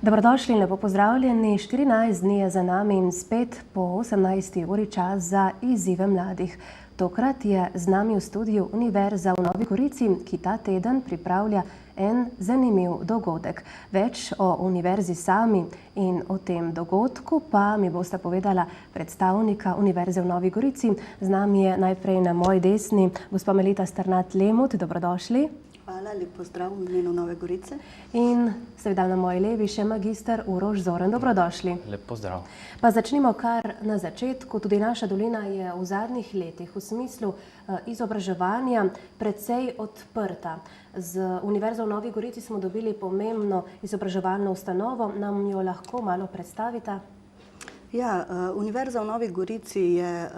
Dobrodošli in lepo pozdravljeni. 14 dni je za nami in spet po 18. uri čas za izzive mladih. Tokrat je z nami v studiu Univerza v Novi Gorici, ki ta teden pripravlja en zanimiv dogodek. Več o univerzi sami in o tem dogodku pa mi bosta povedala predstavnika Univerze v Novi Gorici. Z nami je najprej na moji desni gospa Melita Strnad-Lemut. Dobrodošli. Hvala, lep pozdrav v imenu Nove Gorice. In seveda na moji levi še magister Uroš Zoran. Dobrodošli. Lep pozdrav. Pa začnimo kar na začetku. Tudi naša dolina je v zadnjih letih v smislu izobraževanja precej odprta. Z Univerzo v Novi Gorici smo dobili pomembno izobraževalno ustanovo. Nam jo lahko malo predstavita? Ja, Univerza v Novi Gorici je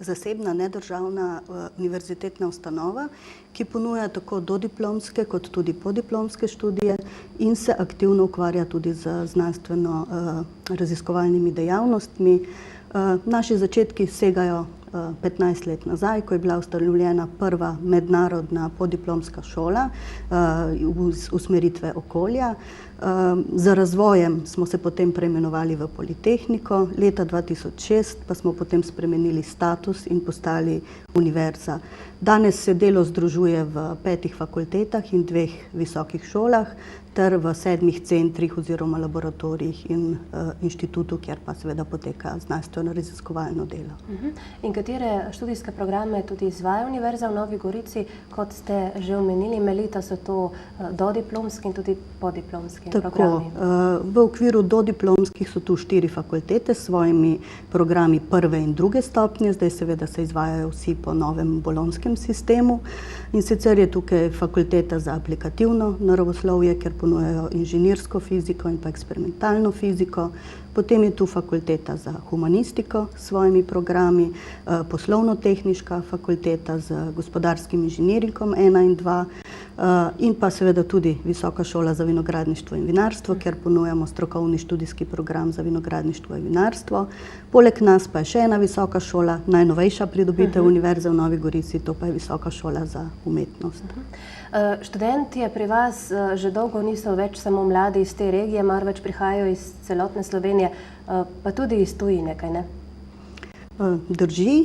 zasebna, nedržavna univerzitetna ustanova, ki ponuja tako dodiplomske kot tudi podiplomske študije in se aktivno ukvarja tudi z znanstveno-raziskovalnimi dejavnostmi. Naši začetki segajo 15 let nazaj, ko je bila ustanovljena prva mednarodna podiplomska šola usmeritve okolja. Z razvojem smo se potem preimenovali v Politehniko, leta 2006 pa smo potem spremenili status in postali univerza. Danes se delo združuje v 5 fakultetah in 2 visokih šolah ter v 7 centrih oziroma laboratorijih in inštitutu, kjer pa seveda poteka znanstveno-raziskovalno delo. In katere študijske programe tudi izvaja Univerza v Novi Gorici? Kot ste že omenili, Melita, so to dodiplomski in tudi podiplomski programi. V okviru dodiplomskih so tu 4 fakultete s svojimi programi prve in druge stopnje. Zdaj seveda se izvajajo vsi po novem bolonjskem sistemu. In sicer je tukaj fakulteta za aplikativno naravoslovje, ker ponujajo inženirsko fiziko in pa eksperimentalno fiziko. Potem je tu fakulteta za humanistiko s svojimi programi, poslovno-tehniška fakulteta z gospodarskim inženiringom 1 in 2 in pa seveda tudi Visoka šola za vinogradništvo in vinarstvo, kjer ponujamo strokovni študijski program za vinogradništvo in vinarstvo. Poleg nas pa je še ena visoka šola, najnovejša pridobitev Univerze v Novi Gorici, to pa je Visoka šola za umetnost. Študentje pri vas že dolgo niso več samo mladi iz te regije, marveč prihajajo iz celotne Slovenije, pa tudi iz tujine, kaj ne? Drži.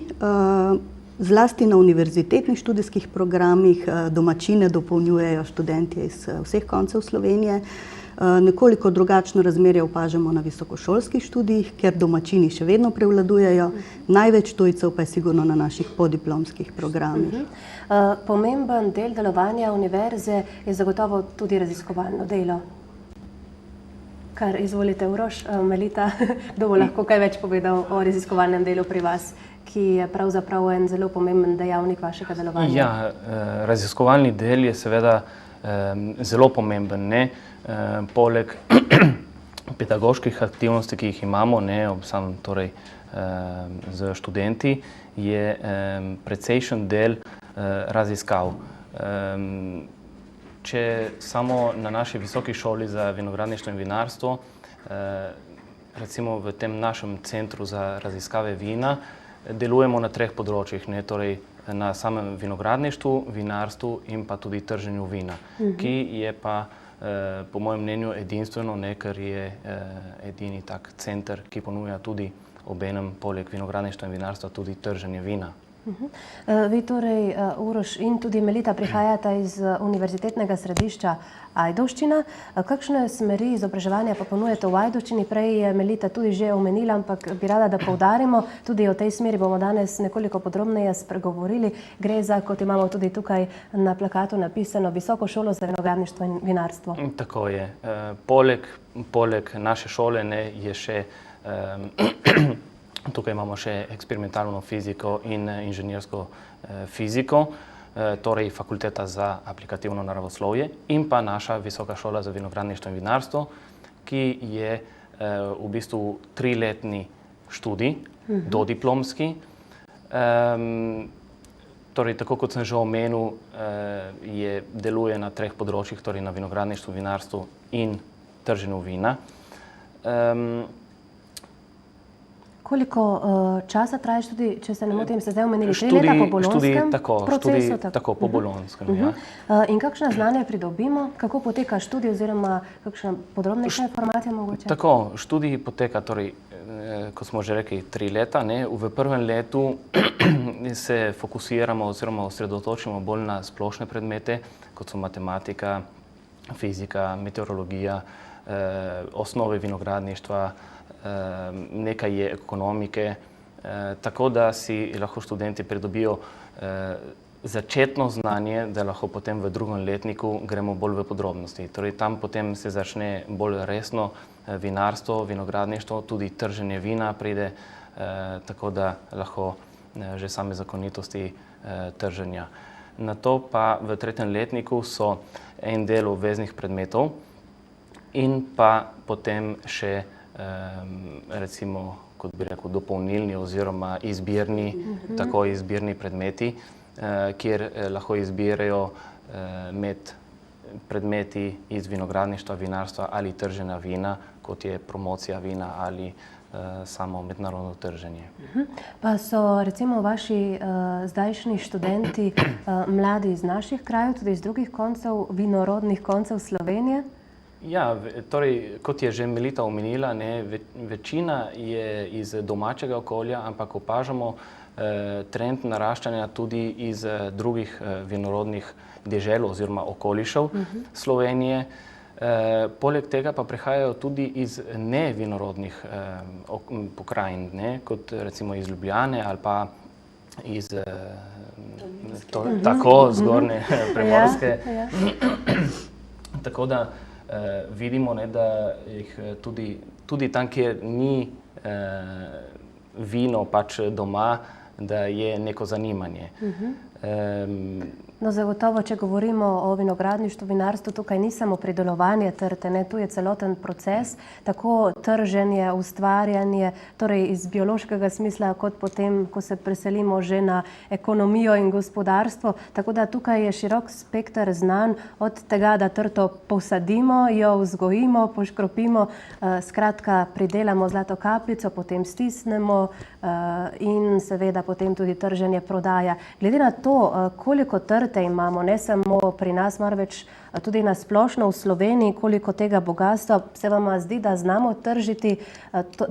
Zlasti na univerzitetnih študijskih programih domačine dopolnjujejo študentje iz vseh koncev Slovenije. Nekoliko drugačno razmerje opažamo na visokošolskih študijih, ker domačini še vedno prevladujejo. Največ tujcev pa je sigurno na naših podiplomskih programih. Pomemben del delovanja univerze je zagotovo tudi raziskovalno delo. Kar izvolite, Uroš, Melita, kdo bo lahko kaj več povedal o raziskovalnem delu pri vas, ki je pravzaprav en zelo pomemben dejavnik vašega delovanja? Ja, raziskovalni del je seveda zelo pomemben, ne? Poleg pedagoških aktivnosti, ki jih imamo, ne, torej z študenti, je precejšen del raziskav. Če samo na naši visoki šoli za vinogradništvo in vinarstvo, recimo v tem našem centru za raziskave vina, delujemo na 3 področjih, ne, torej na samem vinogradništvu, vinarstvu in pa tudi trženju vina, ki je pa po mojem mnenju edinstveno, ne, ker je edini tak center, ki ponuja tudi obenem poleg vinogradništva in vinarstva tudi trženje vina. Vi torej, Uroš in tudi Melita, prihajata iz univerzitetnega središča Ajdovščina. Kakšne smeri izobraževanja pa ponujate v Ajdovščini? Prej je Melita tudi že omenila, ampak bi rada, da poudarimo, tudi o tej smeri bomo danes nekoliko podrobneje spregovorili. Gre za, kot imamo tudi tukaj na plakatu napisano, Visoko šolo za vinogradništvo in vinarstvo. Tako je. Poleg naše šole, ne, je še tukaj imamo še eksperimentalno fiziko in inženirsko fiziko, torej fakulteta za aplikativno naravoslovje in pa naša Visoka šola za vinogradništvo in vinarstvo, ki je v bistvu 3-letni študij, dodiplomski. Torej, tako kot sem že omenil, deluje na 3 področjih, torej na vinogradništvu, vinarstvu in trženju vina. Koliko časa traja študij, če se ne motim, ste zdaj omenili 3 leta po bolonjskem procesu? Tako, po bolonjskem, ja. In kakšna znanja pridobimo? Kako poteka študij oziroma kakšna podrobnejša informacija mogoče? Tako, študij poteka, torej, kot smo že rekli, 3 leta. V prvem letu se fokusiramo oziroma osredotočimo bolj na splošne predmete, kot so matematika, fizika, meteorologija, osnove vinogradništva, nekaj je ekonomike, tako da si lahko študenti pridobijo začetno znanje, da lahko potem v drugem letniku gremo bolj v podrobnosti. Torej, tam potem se začne bolj resno vinarstvo, vinogradništvo, tudi trženje vina pride, tako da lahko že same zakonitosti trženja. Nato pa v 3. letniku so en del obveznih predmetov in pa potem še recimo, kot bi rekel, dopolnilni oziroma izbirni, tako izbirni predmeti, kjer lahko izbirajo med predmeti iz vinogradništva, vinarstva ali trženja vina, kot je promocija vina ali samo mednarodno trženje. Pa so recimo vaši zdajšnji študenti mladi iz naših krajev, tudi iz drugih koncev, vinorodnih koncev Slovenije? Ja, torej, kot je že Melita omenila, večina je iz domačega okolja, ampak opažamo trend naraščanja tudi iz drugih vinorodnih dežel oziroma okolišev Slovenije. Poleg tega pa prihajajo tudi iz nevinorodnih pokrajin, kot recimo iz Ljubljane ali pa iz tako zgornje Primorske. Tako da vidimo, da jih tudi tam, kjer ni vino pač doma, da je neko zanimanje. No, zagotovo, če govorimo o vinogradništvu, vinarstvu, tukaj ni samo pridelovanje trte, tu je celoten proces, tako trženje, ustvarjanje, torej iz biološkega smisla, kot potem, ko se preselimo že na ekonomijo in gospodarstvo. Tako da tukaj je širok spekter znanj, od tega, da trto posadimo, jo vzgojimo, poškropimo, skratka pridelamo zlato kapljico, potem stisnemo in seveda potem tudi trženje prodaja. Glede na to, koliko trte imamo, ne samo pri nas, marveč tudi na splošno v Sloveniji, koliko tega bogatstva, se vam zdi, da znamo tržiti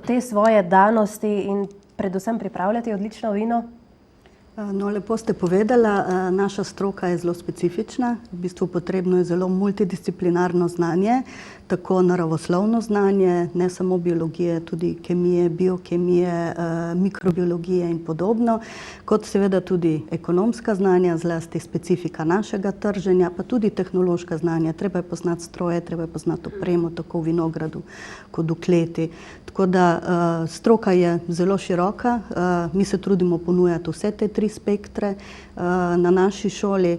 te svoje danosti in predvsem pripravljati odlično vino? No, lepo ste povedala, naša stroka je zelo specifična, v bistvu potrebno je zelo multidisciplinarno znanje, tako naravoslovno znanje, ne samo biologije, tudi kemije, biokemije, mikrobiologije in podobno, kot seveda tudi ekonomska znanja, zlasti specifika našega trženja, pa tudi tehnološka znanja. Treba je poznati stroje, treba je poznati opremo, tako v vinogradu kot v kleti. Tako da stroka je zelo široka, mi se trudimo ponujati vse te 3 spektre na naši šoli.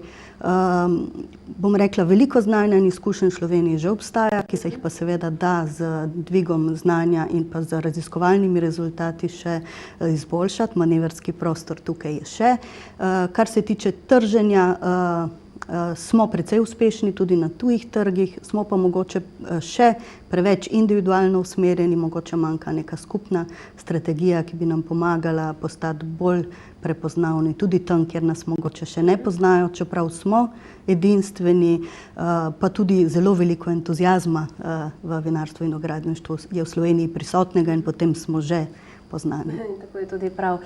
Bom rekla, veliko znanja in izkušenj v Sloveniji že obstaja, ki se jih pa seveda da z dvigom znanja in pa z raziskovalnimi rezultati še izboljšati. Manevrski prostor tukaj je še. Kar se tiče trženja, smo precej uspešni tudi na tujih trgih, smo pa mogoče še preveč individualno usmerjeni, mogoče manjka neka skupna strategija, ki bi nam pomagala postati bolj prepoznavni tudi tam, kjer nas mogoče še ne poznajo, čeprav smo edinstveni, pa tudi zelo veliko entuziazma v vinarstvu in vinogradništvu je v Sloveniji prisotnega in potem smo že poznani. Tako je tudi prav.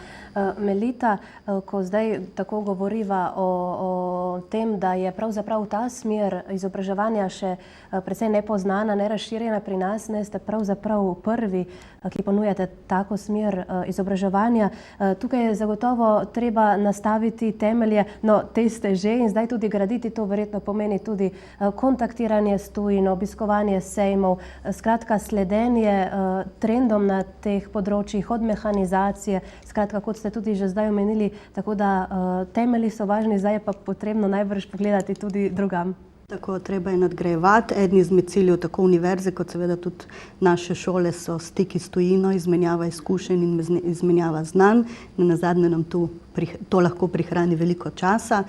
Melita, ko zdaj tako govoriva o tem, da je pravzaprav ta smer izobraževanja še precej nepoznana, nerazširjena pri nas, ste pravzaprav prvi, ki ponujate tako smer izobraževanja. Tukaj je zagotovo treba nastaviti temelje, no, te ste že in zdaj tudi graditi, to verjetno pomeni tudi kontaktiranje s tujino, obiskovanje sejmov, skratka sledenje trendom na teh področjih, od mehanizacije, skratka, kot ste tudi že zdaj omenili, tako da temelji so važni, zdaj je pa potrebno najbrž pogledati tudi drugam. Tako, treba je nadgrajevati. Eden izmed ciljev tako univerze, kot seveda tudi naše šole, so stiki s tujino, izmenjava izkušenj in izmenjava znanj. Nazadnje nam to lahko prihrani veliko časa.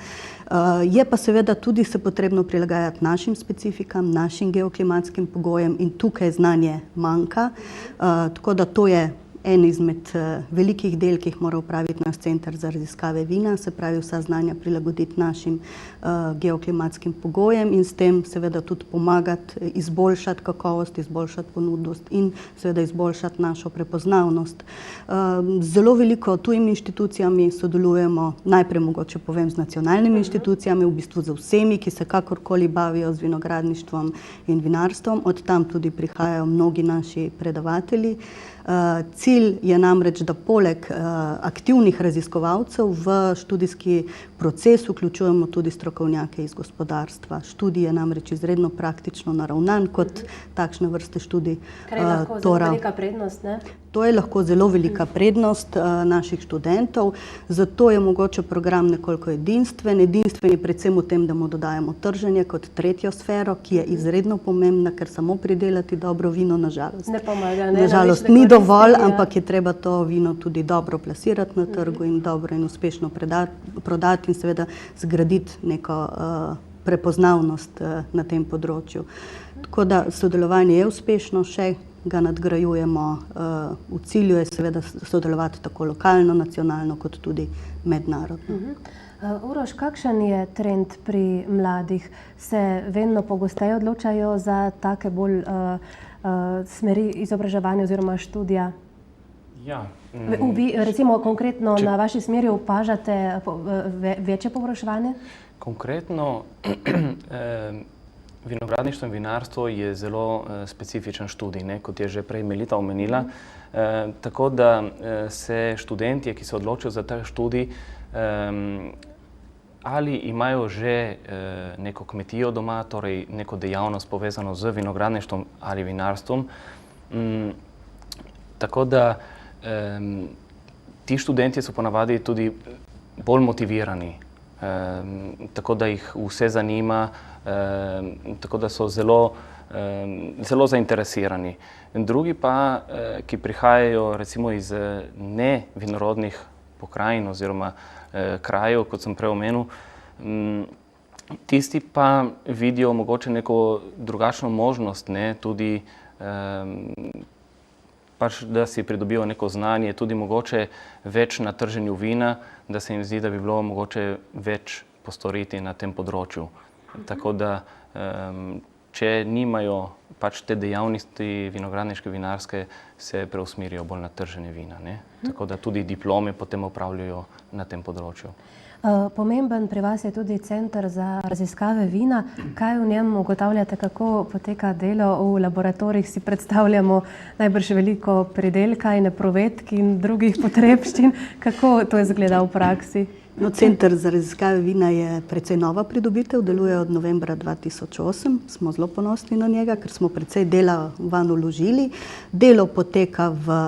Je pa seveda tudi se potrebno prilagajati našim specifikam, našim geoklimatskim pogojem in tukaj znanje manjka. Tako da to je en izmed velikih del, ki jih mora upraviti naš center za raziskave vina, se pravi vsa znanja prilagoditi našim geoklimatskim pogojem in s tem seveda tudi pomagati izboljšati kakovost, izboljšati ponudnost in seveda izboljšati našo prepoznavnost. Zelo veliko tujimi inštitucijami sodelujemo, najprej mogoče povem z nacionalnimi inštitucijami, v bistvu z vsemi, ki se kakorkoli bavijo z vinogradništvom in vinarstvom. Od tam tudi prihajajo mnogi naši predavatelji. Cilj je namreč, da poleg aktivnih raziskovalcev v študijski proces vključujemo tudi strokovnjake iz gospodarstva. Študij je namreč izredno praktično naravnan kot takšne vrste študij. Kar je lahko zelo velika prednost, ne? To je lahko zelo velika prednost naših študentov, zato je mogoče program nekoliko edinstven. Edinstven je predvsem v tem, da mu dodajamo trženje kot tretjo sfero, ki je izredno pomembna, ker samo pridelati dobro vino nažalost ne pomaga, ne? Nažalost ni dovolj, ampak je treba to vino tudi dobro plasirati na trgu in dobro in uspešno prodati in seveda zgraditi neko prepoznavnost na tem področju. Tako da sodelovanje je uspešno, še ga nadgrajujemo. V cilju je seveda sodelovati tako lokalno, nacionalno, kot tudi mednarodno. Uroš, kakšen je trend pri mladih? Se vedno pogosteje odločajo za take bolj smeri izobraževanja oziroma študija? Ja. Recimo konkretno na vaši smeri opažate večje povpraševanje? Konkretno vinogradništvo in vinarstvo je zelo specifičen študij, ne, kot je že prej Melita omenila. Tako da se študentje, ki se odločijo za ta študij, ali imajo že neko kmetijo doma, torej neko dejavnost povezano z vinogradništvom ali vinarstvom. Tako da ti študentje so ponavadi tudi bolj motivirani, tako da jih vse zanima, tako da so zelo zainteresirani. Drugi pa, ki prihajajo recimo iz ne vinorodnih pokrajin oziroma krajev, kot sem prej omenil, tisti pa vidijo mogoče neko drugačno možnost, ne, tudi pač, da si pridobijo neko znanje, tudi mogoče več na trženju vina, da se jim zdi, da bi bilo mogoče več postoriti na tem področju. Tako da, če nimajo pač te dejavnosti vinogradniške, vinarske, se preusmerijo bolj na trženje vina, ne? Tako da tudi diplome potem opravljajo na tem področju. Pomemben pri vas je tudi center za raziskave vina. Kaj v njem ugotavljate, kako poteka delo v laboratorijih? Si predstavljamo najbrž veliko pridelka in eprovetk in drugih potrebščin. Kako to izgleda v praksi? No, Center za raziskave vina je precej nova pridobitev, deluje od novembra 2008. Smo zelo ponosni na njega, ker smo precej dela vanj vložili. Delo poteka v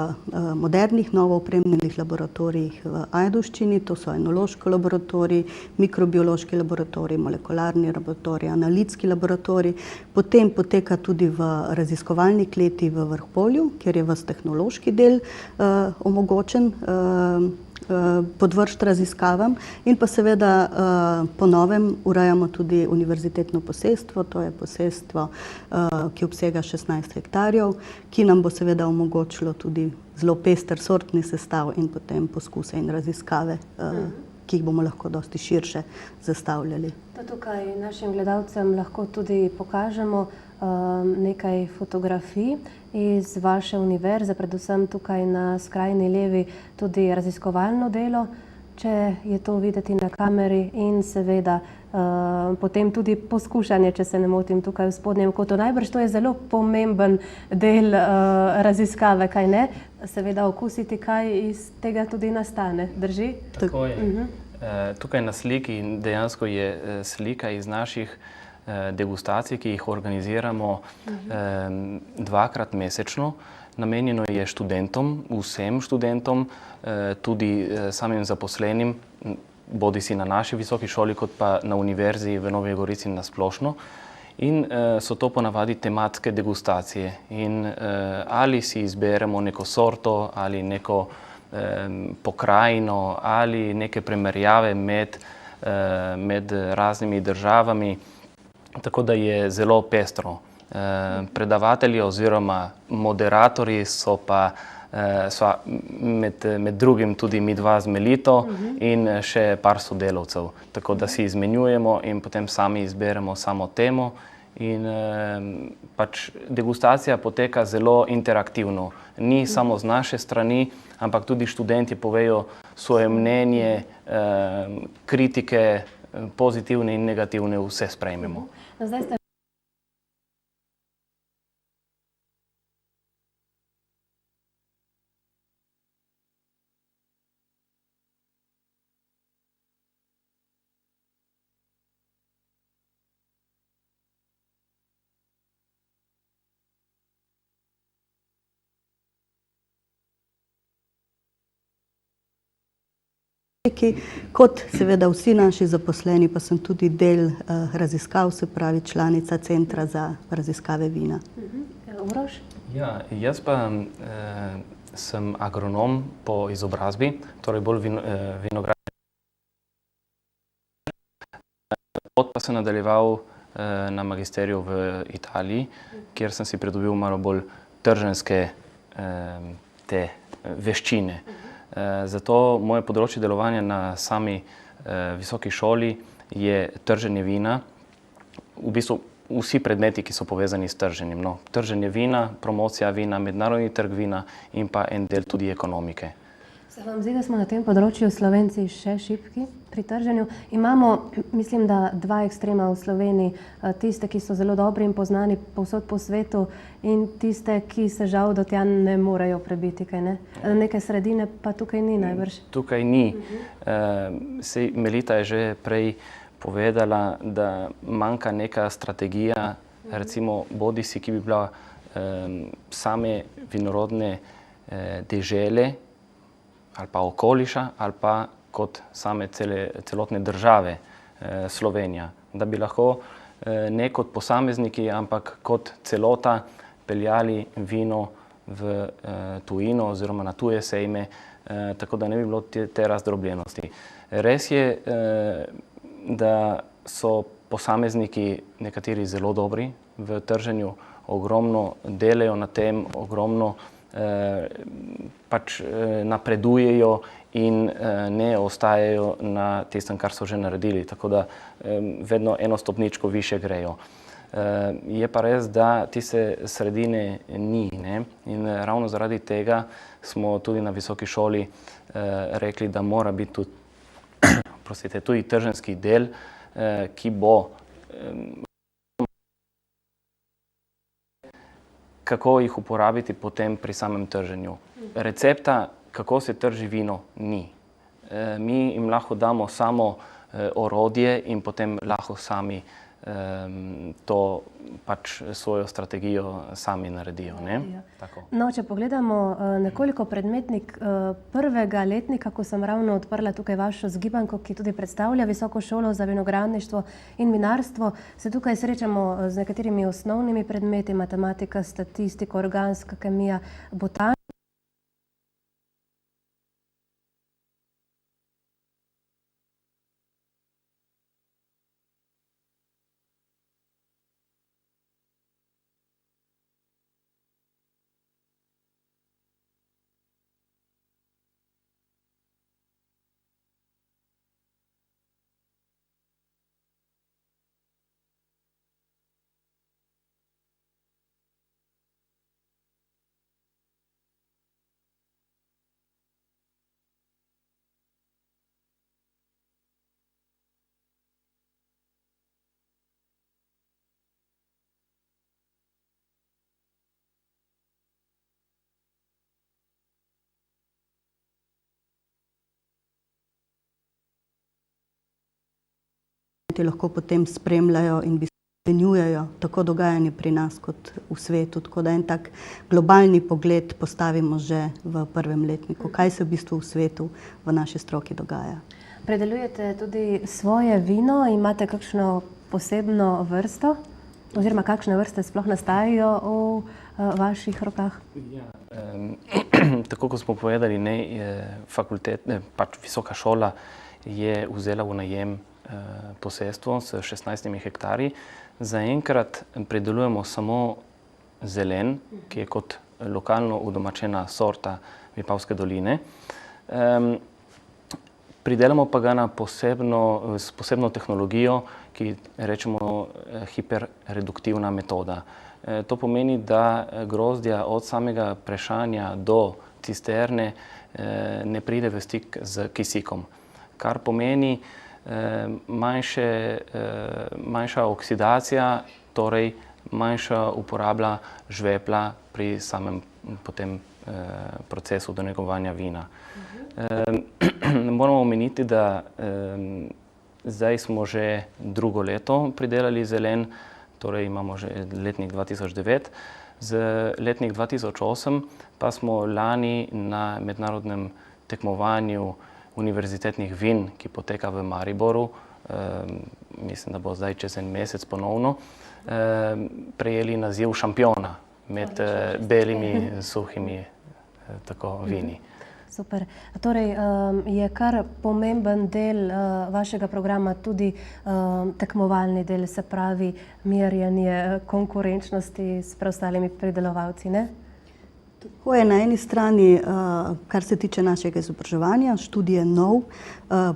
modernih, novo opremljenih laboratorijih v Ajdovščini. To so enološki laboratoriji, mikrobiološki laboratoriji, molekularni laboratoriji, analitski laboratoriji. Potem poteka tudi v raziskovalni kleti v Vrhpolju, kjer je ves tehnološki del omogočen podvršt raziskavam in pa seveda po novem urejamo tudi univerzitetno posestvo, to je posestvo, ki obsega 16 hektarjev, ki nam bo seveda omogočilo tudi zelo pester sortni sestav in potem poskuse in raziskave, ki jih bomo lahko dosti širše zastavljali. To tukaj našim gledalcem lahko tudi pokažemo nekaj fotografij iz vaše univerze, predvsem tukaj na skrajni levi tudi raziskovalno delo, če je to videti na kameri, in seveda potem tudi poskušanje, če se ne motim, tukaj v spodnjem kotu. Najbrž to je zelo pomemben del raziskave, kaj ne? Seveda okusiti, kaj iz tega tudi nastane, drži? Tako je. Tukaj na sliki dejansko je slika iz naših degustacij, ki jih organiziramo dvakrat mesečno. Namenjeno je študentom, vsem študentom, tudi samim zaposlenim, bodisi na naši visoki šoli, kot pa na univerzi v Novi Gorici na splošno. In so to ponavadi tematske degustacije. In ali si izberemo neko sorto ali neko pokrajino ali neke primerjave med raznimi državami, tako da je zelo pestro. Predavatelji oziroma moderatorji so pa sva med drugim tudi mi dva z Melito in še par sodelavcev. Tako da si izmenjujemo in potem sami izberemo samo temo. In pač degustacija poteka zelo interaktivno. Ni samo z naše strani, ampak tudi študenti povejo svoje mnenje, kritike, pozitivne in negativne, vse sprejmemo. Zdaj ste Kot seveda vsi naši zaposleni, pa sem tudi del raziskav, se pravi članica Centra za raziskave vina. Uroš? Ja, jaz pa sem agronom po izobrazbi, torej bolj vinogradnik. Pot pa sem nadaljeval na magisteriju v Italiji, kjer sem si pridobil malo bolj trženjske te veščine. Zato moje področje delovanja na sami visoki šoli je trženje vina, v bistvu vsi predmeti, ki so povezani s trženjem. No, trženje vina, promocija vina, mednarodni trg vina in pa en del tudi ekonomike. Se vam zdi, da smo na tem področju Slovenci še šibki pri trženju? Imamo, mislim, da dva ekstrema v Sloveniji, tiste, ki so zelo dobri in poznani povsod po svetu in tiste, ki se žal do tja ne morejo prebiti, kaj ne? Neke sredine pa tukaj ni najbrž. Tukaj ni. Sej Melita je že prej povedala, da manjka neka strategija, recimo bodisi, ki bi bila same vinorodne dežele, ali pa okoliša, ali pa kot same celotne države Slovenija. Da bi lahko ne kot posamezniki, ampak kot celota peljali vino v tujino oziroma na tuje sejme, tako da ne bi bilo te razdrobljenosti. Res je, da so posamezniki nekateri zelo dobri v trženju, ogromno delajo na tem, ogromno pač napredujejo in ne ostajajo na tistem, kar so že naredili, tako da vedno eno stopničko više grejo. Je pa res, da tiste sredine ni, ne? In ravno zaradi tega smo tudi na visoki šoli rekli, da mora biti tudi trženjski del, ki bo kako jih uporabiti potem pri samem trženju. Recepta, kako se trži vino, ni. Mi jim lahko damo samo orodje in potem lahko sami to pač svojo strategijo sami naredijo, ne? Tako. No, če pogledamo nekoliko predmetnik prvega letnika, ko sem ravno odprla tukaj vašo zgibanko, ki tudi predstavlja Visoko šolo za vinogradništvo in vinarstvo, se tukaj srečamo z nekaterimi osnovnimi predmeti, matematika, statistika, organska kemija, botanika. Lahko potem spremljajo in ocenjujejo tako dogajanje pri nas kot v svetu. Tako da en tak globalni pogled postavimo že v prvem letniku, kaj se v bistvu v svetu v naši stroki dogaja. Predelujete tudi svoje vino, imate kakšno posebno vrsto? Oziroma, kakšne vrste sploh nastajajo v vaših rokah? Ja, tako kot smo povedali, pač visoka šola je vzela v najem posestvo s 16 hektarji. Zaenkrat predelujemo samo zelen, ki je kot lokalno udomačena sorta Vipavske doline. Pridelamo pa ga s posebno tehnologijo, ki rečemo hiperreduktivna metoda. To pomeni, da grozdja od samega prešanja do cisterne ne pride v stik z kisikom, kar pomeni manjša oksidacija, torej manjša uporaba žvepla pri samem potem procesu donegovanja vina. Moramo omeniti, da zdaj smo že drugo leto pridelali zelen, torej imamo že letnik 2009, z letnik 2008 pa smo lani na mednarodnem tekmovanju univerzitetnih vin, ki poteka v Mariboru, mislim, da bo zdaj čez en mesec ponovno, prejeli naziv šampiona med belimi, suhimi vini. Super. Torej, je kar pomemben del vašega programa tudi tekmovalni del, se pravi merjenje konkurenčnosti s preostalimi pridelovalci, ne? Tako je na eni strani, kar se tiče našega izobraževanja, študij je nov,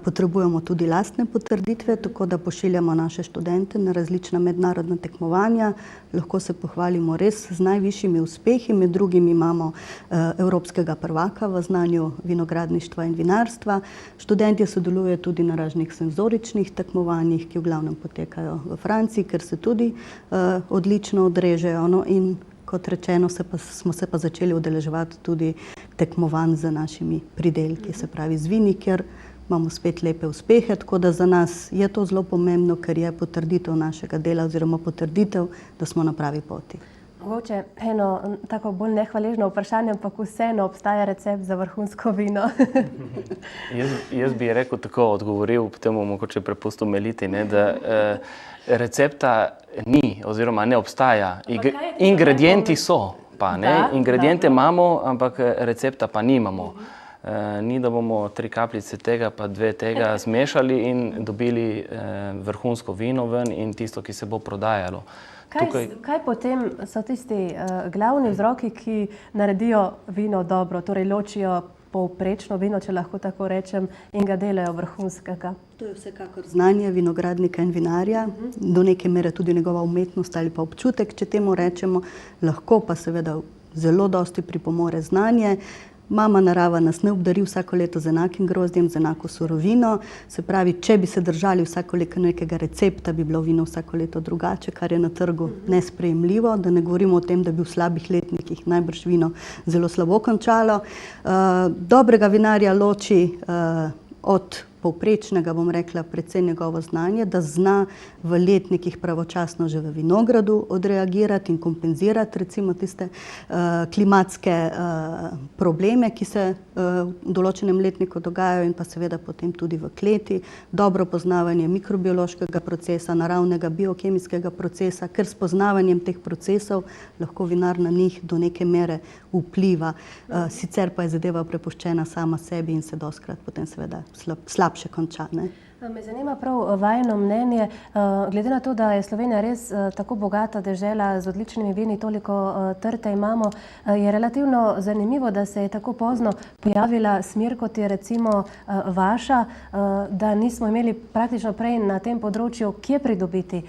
potrebujemo tudi lastne potrditve, tako da pošiljamo naše študente na različna mednarodna tekmovanja. Lahko se pohvalimo res z najvišjimi uspehi, med drugim imamo evropskega prvaka v znanju vinogradništva in vinarstva. Študentje sodelujejo tudi na raznih senzoričnih tekmovanjih, ki v glavnem potekajo v Franciji, ker se tudi odlično odrežejo. No, in kot rečeno, smo se pa začeli udeleževati tudi tekmovanj z našimi pridelki, se pravi z vini, kjer imamo spet lepe uspehe, tako da za nas je to zelo pomembno, ker je potrditev našega dela oziroma potrditev, da smo na pravi poti. Mogoče eno tako bolj nehvaležno vprašanje, ampak vseeno obstaja recept za vrhunsko vino. Jaz bi rekel tako, odgovoril, potem bom mogoče prepustil Meliti, da recepta ni oziroma ne obstaja. Ingredienti so pa, ne? Ingrediente imamo, ampak recepta pa nimamo. Ni, da bomo 3 kapljice tega pa 2 tega zmešali in dobili vrhunsko vino ven in tisto, ki se bo prodajalo. Kaj potem so tisti glavni vzroki, ki naredijo vino dobro, torej ločijo povprečno vino, če lahko tako rečem, in ga delajo vrhunskega? To je vsekakor znanje vinogradnika in vinarja, do neke mere tudi njegova umetnost ali pa občutek, če temu rečemo, lahko pa seveda zelo dosti pripomore znanje. Mama narava nas ne obdari vsako leto z enakim grozdjem, z enako surovino. Se pravi, če bi se držali vsako leto nekega recepta, bi bilo vino vsako leto drugače, kar je na trgu nesprejemljivo. Da ne govorimo o tem, da bi v slabih letnikih najbrž vino zelo slabo končalo. Dobrega vinarja loči od povprečnega, bom rekla, predvsem njegovo znanje, da zna v letnikih pravočasno že v vinogradu odreagirati in kompenzirati recimo tiste klimatske probleme, ki se v določenem letniku dogajajo, in pa seveda potem tudi v kleti. Dobro poznavanje mikrobiološkega procesa, naravnega biokemijskega procesa, ker s poznavanjem teh procesov lahko vinar na njih do neke mere vpliva. Sicer pa je zadeva prepuščena sama sebi in se dostikrat potem seveda slabše konča, ne? Me zanima prav vajino mnenje, glede na to, da je Slovenija res tako bogata dežela z odličnimi vini, toliko trte imamo, je relativno zanimivo, da se je tako pozno pojavila smer, kot je recimo vaša, da nismo imeli praktično prej na tem področju kje pridobiti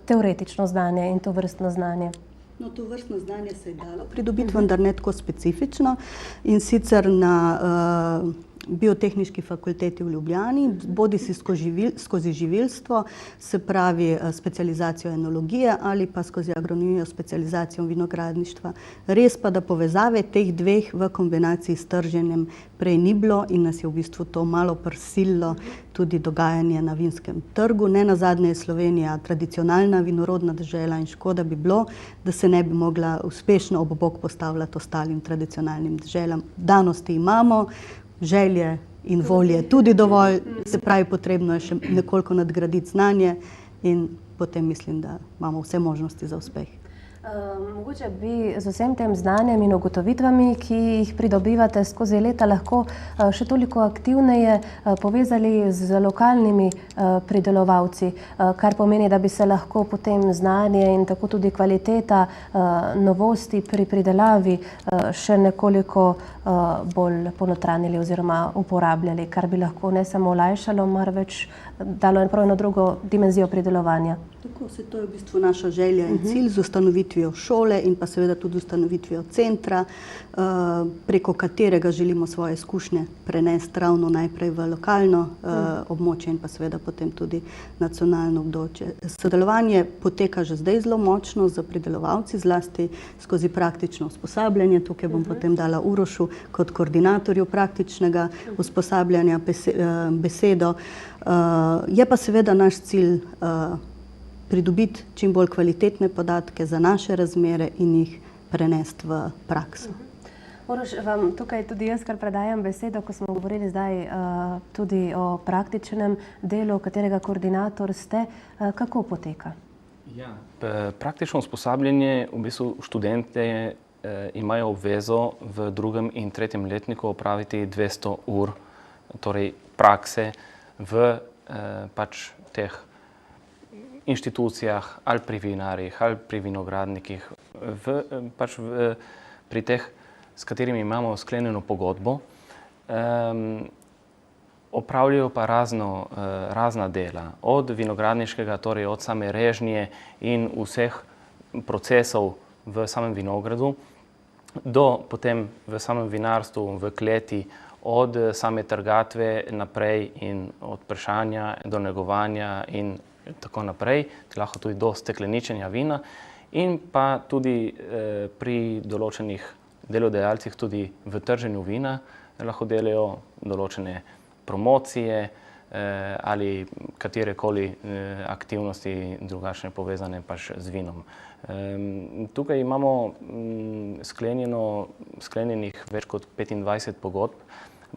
teoretično znanje in to vrstno znanje. No, to vrstno znanje se je dalo pridobiti, vendar ne tako specifično, in sicer na Biotehniški fakulteti v Ljubljani, bodisi skozi živilstvo, se pravi specializacijo enologije, ali pa skozi agronomijo specializacijo vinogradništva. Res pa, da povezave teh dveh v kombinaciji s trženjem prej ni bilo in nas je v bistvu to malo prisililo tudi dogajanje na vinskem trgu. Ne nazadnje je Slovenija tradicionalna vinorodna dežela in škoda bi bilo, da se ne bi mogla uspešno ob bok postavljati ostalim tradicionalnim deželam. Danosti imamo, želje in volje tudi dovolj, se pravi, potrebno je še nekoliko nadgraditi znanje in potem mislim, da imamo vse možnosti za uspeh. Mogoče bi z vsem tem znanjem in ugotovitvami, ki jih pridobivate skozi leta, lahko še toliko aktivneje povezali z lokalnimi pridelovalci, kar pomeni, da bi se lahko potem znanje in tako tudi kvaliteta novosti pri pridelavi še nekoliko bolj ponotranili oziroma uporabljali, kar bi lahko ne samo olajšalo, marveč dalo eno drugo dimenzijo pridelovanja. Tako se to je v bistvu naša želja in cilj z ustanovitvijo šole in pa seveda tudi ustanovitvijo centra, preko katerega želimo svoje izkušnje prenesti ravno najprej v lokalno območje in pa seveda potem tudi nacionalno območje. Sodelovanje poteka že zdaj zelo močno z pridelovalci, zlasti skozi praktično usposabljanje. Tukaj bom potem dala Urošu kot koordinatorju praktičnega usposabljanja besedo. Je pa seveda naš cilj pridobiti čim bolj kvalitetne podatke za naše razmere in jih prenesti v prakso. Uroš, vam tukaj tudi jaz kar predajam besedo, ko smo govorili zdaj tudi o praktičnem delu, katerega koordinator ste. Kako poteka? Ja, praktično usposabljanje v bistvu študente imajo obvezo v 2. in 3. letniku opraviti 200 ur, torej prakse v pač teh inštitucijah ali pri vinarjih ali pri vinogradnikih, pri teh, s katerimi imamo sklenjeno pogodbo. Opravljajo pa razna dela, od vinogradniškega, torej od same režnje in vseh procesov v samem vinogradu, do potem v samem vinarstvu, v kleti, od same trgatve naprej in od pršanja do negovanja in tako naprej, lahko tudi do stekleničenja vina in pa tudi pri določenih delodajalcih tudi v trženju vina lahko delajo določene promocije ali katerekoli aktivnosti drugačne povezane pač z vinom. Tukaj imamo sklenjenih več kot 25 pogodb,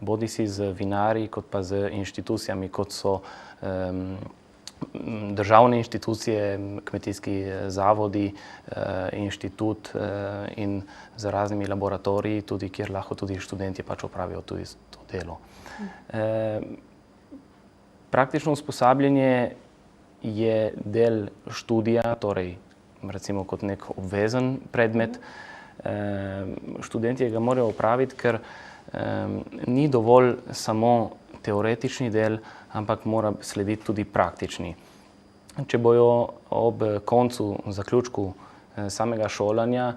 bodisi z vinarji, kot pa z inštitucijami, kot so državne inštitucije, kmetijski zavodi, inštitut in z raznimi laboratoriji, tudi kjer lahko tudi študenti pač opravijo tudi to delo. Praktično usposabljanje je del študija, torej recimo kot nek obvezen predmet. Študenti ga morajo opraviti, ker ni dovolj samo teoretični del, ampak mora slediti tudi praktični. Če bojo ob koncu, zaključku samega šolanja,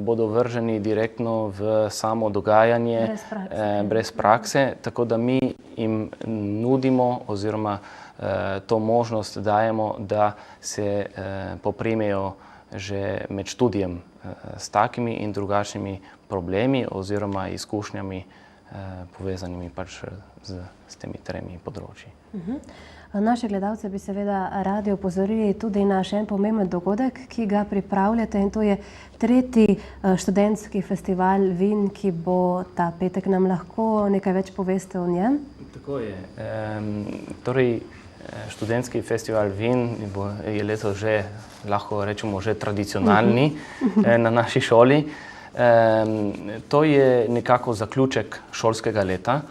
bodo vrženi direktno v samo dogajanje, brez prakse, tako da mi jim nudimo oziroma to možnost dajemo, da se poprimejo že med študijem s takimi in drugačnimi problemi oziroma izkušnjami povezanimi pač s temi tremi področji. Naše gledalce bi seveda radi opozorili tudi na še en pomemben dogodek, ki ga pripravljate, in to je 3. študentski festival vin, ki bo ta petek. Nam lahko nekaj več poveste o njem? Tako je. Torej, študentski festival vin je letos že, lahko rečemo, že tradicionalni na naši šoli. To je nekako zaključek šolskega leta.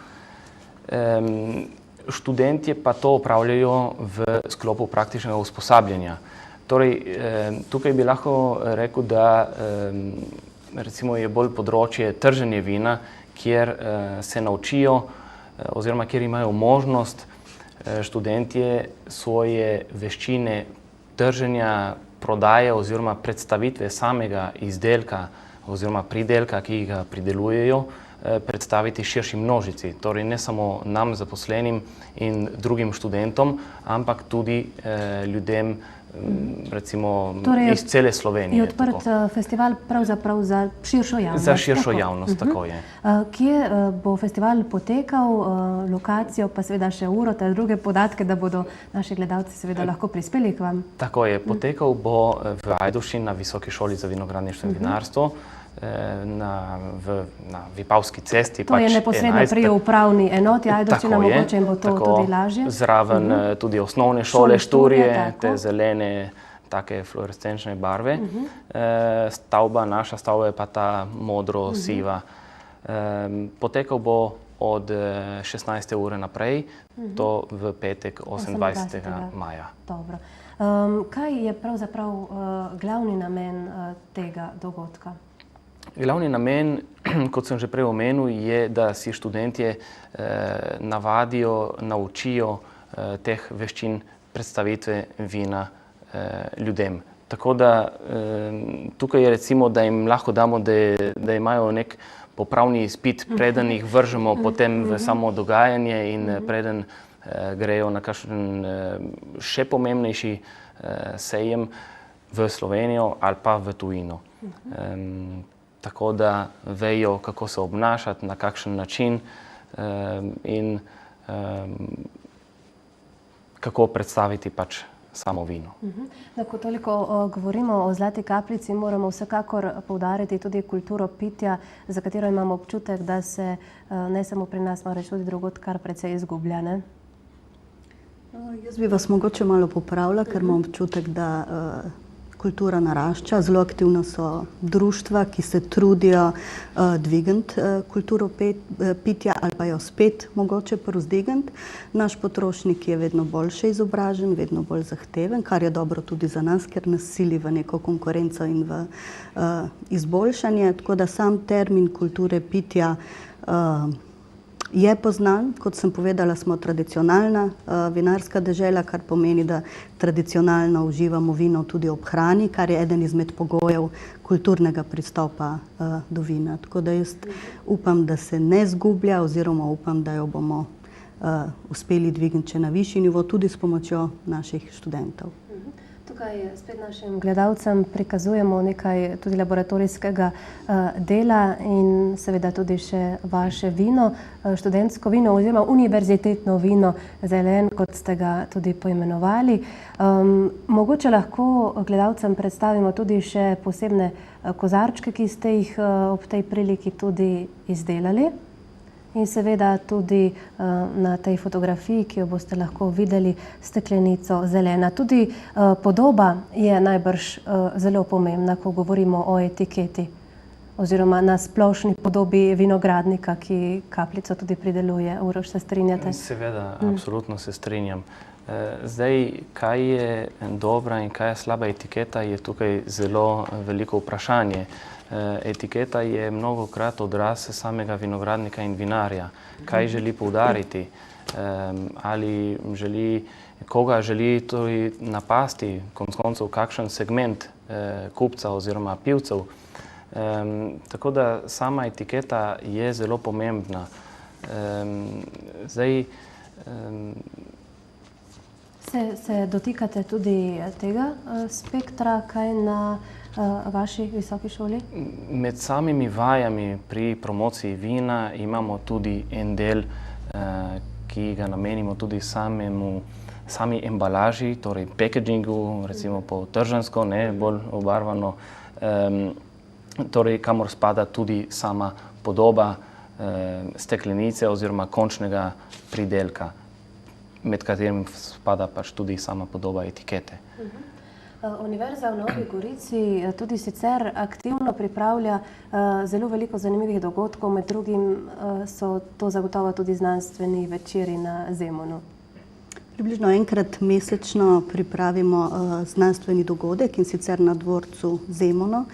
Študentje pa to opravljajo v sklopu praktičnega usposabljanja. Torej, tukaj bi lahko rekel, da recimo je bolj področje trženje vina, kjer se naučijo oziroma kjer imajo možnost študentje svoje veščine trženja, prodaje oziroma predstavitve samega izdelka oziroma pridelka, ki ga pridelujejo, predstaviti širši množici, torej ne samo nam zaposlenim in drugim študentom, ampak tudi ljudem recimo iz cele Slovenije. Je odprt festival pravzaprav za širšo javnost? Za širšo javnost, tako je. Kje bo festival potekal, lokacijo, pa seveda še uro, te druge podatke, da bodo naši gledalci seveda lahko prispeli k vam? Tako je, potekal bo v Ajdovščini na Visoki šoli za vinogradništvo in vinarstvo, na Vipavski cesti. To je neposredno pri upravni enoti Ajdovščina, mogoče jim bo to tudi lažje. Zraven tudi osnovne šole Šturje, te zelene take fluorescenčne barve. Naša stavba je pa ta modro-siva. Potekal bo od 16. ure naprej do v petek 28. maja. Dobro. Kaj je pravzaprav glavni namen tega dogodka? Glavni namen, kot sem že prej omenil, je, da si študentje naučijo teh veščin predstavitve vina ljudem. Tako da tukaj je recimo, da jim lahko damo, da imajo nek popravni izpit, preden jih vržemo potem v samo dogajanje in preden grejo na kakšen še pomembnejši sejem v Slovenijo ali pa v tujino. Tako da vejo, kako se obnašati, na kakšen način in kako predstaviti pač samo vino. Ko toliko govorimo o Zlati kapljici, moramo vsekakor poudariti tudi kulturo pitja, za katero imamo občutek, da se ne samo pri nas, marveč tudi drugod kar precej izgublja, ne? Jaz bi vas mogoče malo popravila, ker imam občutek, da kultura narašča. Zelo aktivno so društva, ki se trudijo dvigniti kulturo pitja ali pa jo spet mogoče povzdigniti. Naš potrošnik je vedno boljše izobražen, vedno bolj zahteven, kar je dobro tudi za nas, ker nas sili v neko konkurenco in v izboljšanje. Tako da sam termin kulture pitja je poznan. Kot sem povedala, smo tradicionalna vinarska dežela, kar pomeni, da tradicionalno uživamo vino tudi ob hrani, kar je eden izmed pogojev kulturnega pristopa do vina. Tako da jaz upam, da se ne izgublja, oziroma upam, da jo bomo uspeli dvigniti na višji nivo, tudi s pomočjo naših študentov. Tukaj spet našim gledalcem prikazujemo nekaj tudi laboratorijskega dela in seveda tudi še vaše vino, študentsko vino oziroma univerzitetno vino Zelen, kot ste ga tudi poimenovali. Mogoče lahko gledalcem predstavimo tudi še posebne kozarčke, ki ste jih ob tej priliki tudi izdelali. In seveda tudi na tej fotografiji, ki jo boste lahko videli, steklenico Zelena. Tudi podoba je najbrž zelo pomembna, ko govorimo o etiketi oziroma na splošni podobi vinogradnika, ki kapljico tudi prideluje. Uroš, se strinjate? Seveda, absolutno se strinjam. Zdaj, kaj je dobra in kaj je slaba etiketa, je tukaj zelo veliko vprašanje. Etiketa je mnogokrat odraz samega vinogradnika in vinarja. Kaj želi poudariti? Ali koga želi tudi napasti, konec koncev kakšen segment kupca oziroma pivcev. Tako da sama etiketa je zelo pomembna. Zdaj, Se dotikate tudi tega spektra, kaj na vaši visoki šoli? Med samimi vajami pri promociji vina imamo tudi en del, ki ga namenimo tudi sami embalaži, torej packagingu, recimo po tržensko, ne bolj obarvano, torej kamor spada tudi sama podoba steklenice oziroma končnega pridelka, med katerim spada pač tudi sama podoba etikete. Univerza v Novi Gorici tudi sicer aktivno pripravlja zelo veliko zanimivih dogodkov, med drugim so to zagotovo tudi znanstveni večeri na Zemonu. Približno enkrat mesečno pripravimo znanstveni dogodek, in sicer na dvorcu Zemono.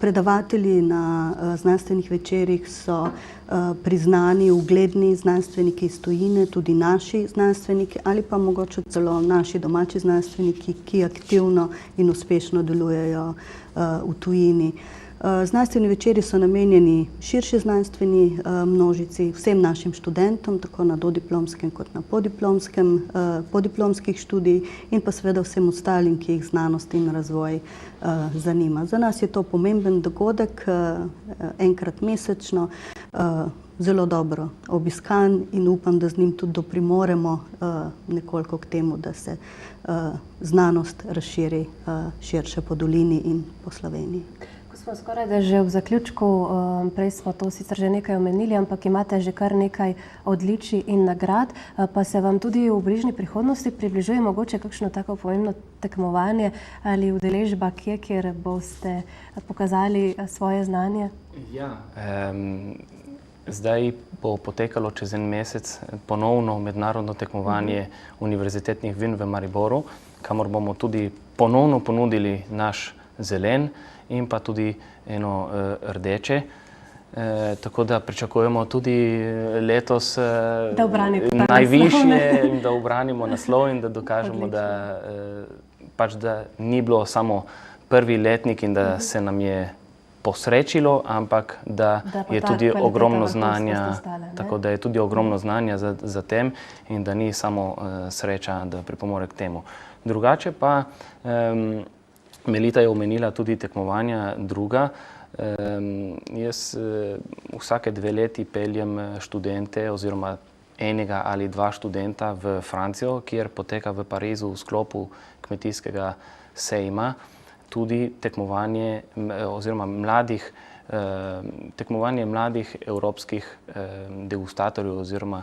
Predavatelji na znanstvenih večerih so priznani, ugledni znanstveniki iz tujine, tudi naši znanstveniki ali pa mogoče celo naši domači znanstveniki, ki aktivno in uspešno delujejo v tujini. Znanstveni večeri so namenjeni širši znanstveni množici, vsem našim študentom, tako na dodiplomskem kot na podiplomskih študij, in pa seveda vsem ostalim, ki jih znanost in razvoj zanima. Za nas je to pomemben dogodek, enkrat mesečno, zelo dobro obiskan, in upam, da z njim tudi doprimoremo nekoliko k temu, da se znanost razširi širše po dolini in po Sloveniji. Ko smo skoraj da že v zaključku, prej smo to sicer že nekaj omenili, ampak imate že kar nekaj odličij in nagrad, pa se vam tudi v bližnji prihodnosti približuje mogoče kakšno tako pomembno tekmovanje ali udeležba kje, kjer boste pokazali svoje znanje? Ja. Zdaj bo potekalo čez en mesec ponovno mednarodno tekmovanje univerzitetnih vin v Mariboru, kamor bomo tudi ponovno ponudili naš zelen in pa tudi eno rdeče. Tako da pričakujemo tudi letos najvišje in da ubranimo naslov in da dokažemo, da ni bilo samo prvi letnik in da se nam je posrečilo, ampak da je tudi ogromno znanja, tako da je tudi ogromno znanja za tem in da ni samo sreča, da pripomore k temu. Drugače pa Melita je omenila tudi tekmovanja druga. Jaz vsake 2 leti peljem študente oziroma enega ali 2 študenta v Francijo, kjer poteka v Parizu v sklopu kmetijskega sejma tudi tekmovanje oziroma tekmovanje mladih evropskih degustatorjev oziroma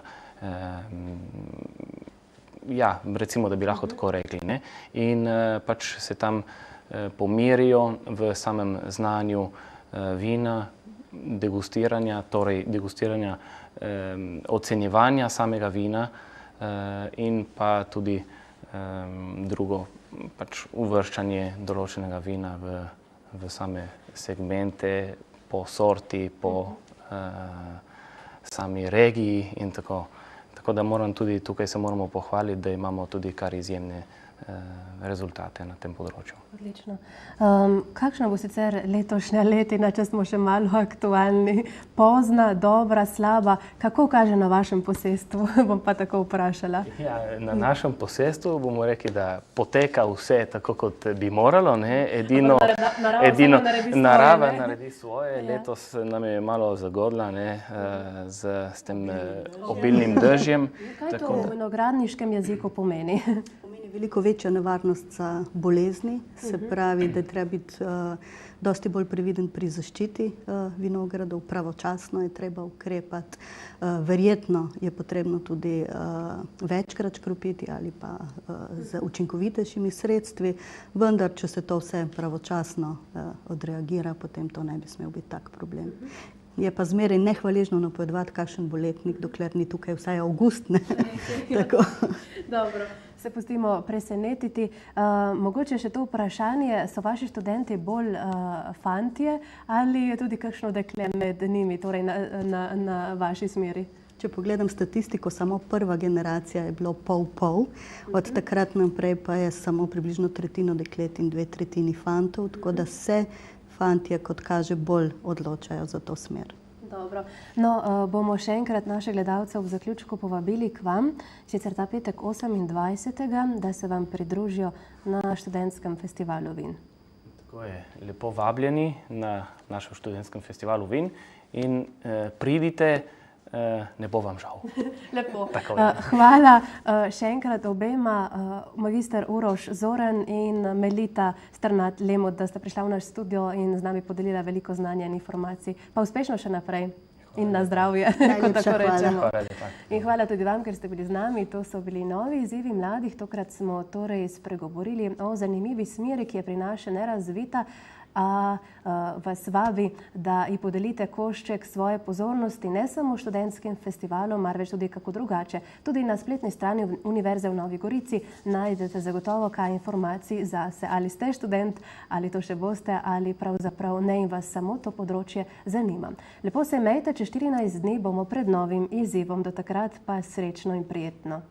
ja, recimo, da bi lahko tako rekli, ne? In pač se tam pomirijo v samem znanju vina, degustiranja, torej degustiranja, ocenjevanja samega vina in pa tudi drugo, pač uvrščanje določenega vina v same segmente, po sorti, po sami regiji in tako. Tako da moram tudi tukaj se moramo pohvaliti, da imamo tudi kar izjemne rezultate na tem področju. Odlično. Kakšna bo sicer letošnja letina, če smo še malo aktualni? Pozna, dobra, slaba? Kako kaže na vašem posestvu? Bom pa tako vprašala. Ja, na našem posestvu bomo rekli, da poteka vse tako, kot bi moralo. Edino narava naredi svoje. Letos nam je malo zagodla s tem obilnim dežjem. Kaj to v vinogradniškem jeziku pomeni? Veliko večja nevarnost za bolezni, se pravi, da je treba biti dosti bolj previden pri zaščiti vinogradov, pravočasno je treba ukrepati. Verjetno je potrebno tudi večkrat škropiti ali pa z učinkovitejšimi sredstvi, vendar, če se to vse pravočasno odreagira, potem to ne bi smel biti tak problem. Je pa zmeraj nehvaležno napovedovati, kakšen bo letnik, dokler ni tukaj vsaj avgust, ne? Tako. Dobro. Se pustimo presenetiti. Mogoče še to vprašanje, so vaši študenti bolj fantje ali je tudi kakšno dekle med njimi, torej na vaši smeri? Če pogledam statistiko, samo prva generacija je bilo pol-pol, od takrat naprej pa je samo približno 1/3 deklet in 2/3 fantov, tako da se fantje, kot kaže, bolj odločajo za to smer. Dobro. No, bomo še enkrat naše gledalce v zaključku povabili k vam, sicer ta petek 28., da se vam pridružijo na študentskem festivalu vin. Tako je. Lepo vabljeni na našem študentskem festivalu vin in pridite, ne bo vam žal. Lepo. Hvala še enkrat obema, magister Uroš Zorn in Melita Strnad-Lemot, da ste prišla v naš studio in z nami podelila veliko znanja in informacij. Pa uspešno še naprej in na zdravje, kot tako rečemo. In hvala tudi vam, ker ste bili z nami. To so bili novi izzivi mladih. Tokrat smo torej spregovorili o zanimivi smeri, ki je pri nas še nerazvita, a vas vabi, da ji podelite košček svoje pozornosti ne samo študentskim festivalom, marveč tudi kako drugače. Tudi na spletni strani Univerze v Novi Gorici najdete zagotovo kaj informacij zase. Ali ste študent, ali to še boste, ali pravzaprav ne in vas samo to področje zanima. Lepo se imejte, čez 14 dni bomo pred novim izzivom. Do takrat pa srečno in prijetno.